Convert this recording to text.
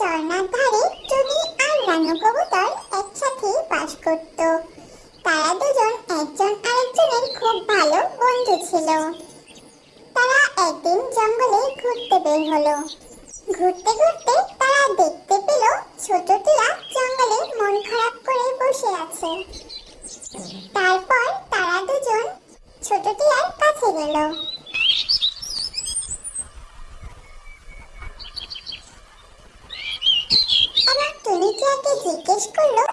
ঝর্ণার ধারে টুনি আর রানু কবুতর একসাথে বাস করত। তারা দুজন একজন আরেকজনের খুব ভালো বন্ধু ছিল। তারা একদিন জঙ্গলে ঘুরতে বের হলো। ঘুরতে ঘুরতে তারা দেখতে পেল ছোট টিয়া জঙ্গলে মন খারাপ করে বসে আছে। তারপর তারা দুজন ছোট টিয়ার কাছে গেল। এবং টুনি টিয়াকে জিজ্ঞেস করলো,